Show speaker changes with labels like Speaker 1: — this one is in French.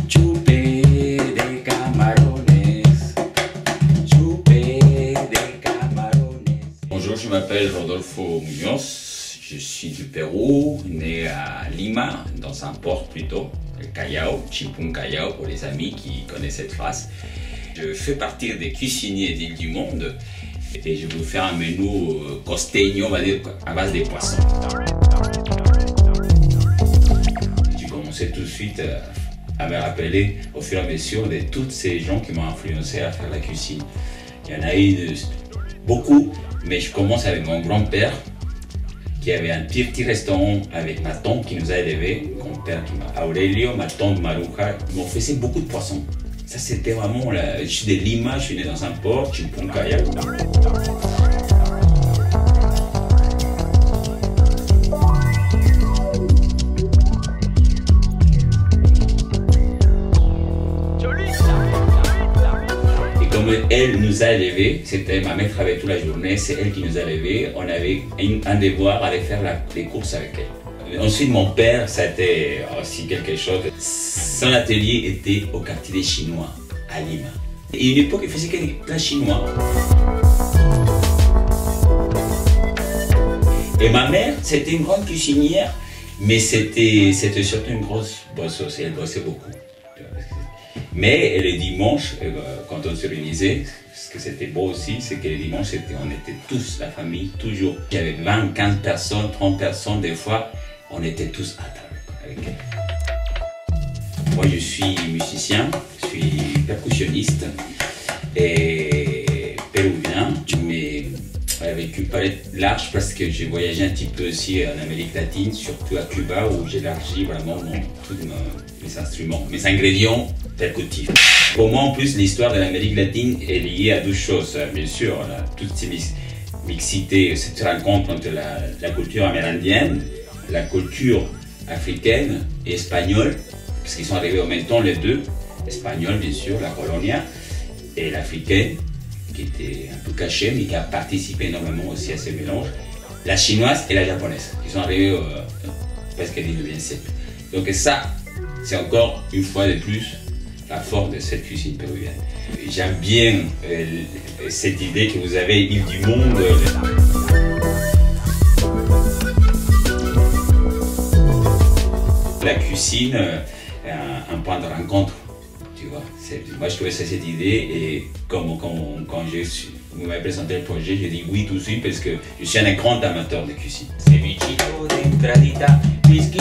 Speaker 1: Chupé de camarones, chupé de camarones. Bonjour, je m'appelle Rodolfo Muñoz, je suis du Pérou, né à Lima, dans un port plutôt, le Callao, Chimpún Callao pour les amis qui connaissent cette phrase. Je fais partie des cuisiniers d'Île du Monde et je vais vous faire un menu costeño, on va dire, à base de poissons. J'ai commencé tout de suite à me rappeler au fur et à mesure de tous ces gens qui m'ont influencé à faire la cuisine. Il y en a eu beaucoup, mais je commence avec mon grand-père qui avait un petit restaurant avec ma tante qui nous a élevés, mon grand-père Aurelio, ma tante Maruja, ils m'ont fait beaucoup de poissons. Ça c'était vraiment, je suis de Lima, je suis né dans un port, Chimpún Callao. Comme elle nous a élevés, c'était ma mère travaillait toute la journée, c'est elle qui nous a élevés. On avait un devoir d'aller faire les courses avec elle. Ensuite, mon père, ça a été aussi quelque chose. Son atelier était au quartier des Chinois, à Lima. Et à une époque, il faisait que des plats chinois. Et ma mère, c'était une grande cuisinière, mais c'était surtout une grosse bosseuse, elle bossait beaucoup. Mais les dimanches, quand on se réunissait, ce que c'était beau aussi, c'est que les dimanches, on était tous, la famille, toujours. Il y avait 20, 15 personnes, 30 personnes, des fois, on était tous à table avec elle. Moi, je suis musicien, je suis percussionniste et péruvien, mais avec une palette large parce que j'ai voyagé un petit peu aussi en Amérique latine, surtout à Cuba où j'ai élargi vraiment tous mes instruments, mes ingrédients percutifs. Pour moi, en plus, l'histoire de l'Amérique latine est liée à deux choses. Bien sûr, toute cette mixité, cette rencontre entre la culture amérindienne, la culture africaine et espagnole, parce qu'ils sont arrivés en même temps les deux, l'espagnol bien sûr, la colonia, et l'africaine, qui était un peu cachée, mais qui a participé énormément aussi à ce mélange, la chinoise et la japonaise, qui sont arrivées presque au 19e siècle. Donc ça, c'est encore une fois de plus la force de cette cuisine péruvienne. J'aime bien cette idée que vous avez, île du monde. La cuisine, un point de rencontre. Tu vois, moi je trouvais ça cette idée et quand vous m'avez présenté le projet, j'ai dit oui tout de suite parce que je suis un grand amateur de cuisine. Cevichito de entradita, whisky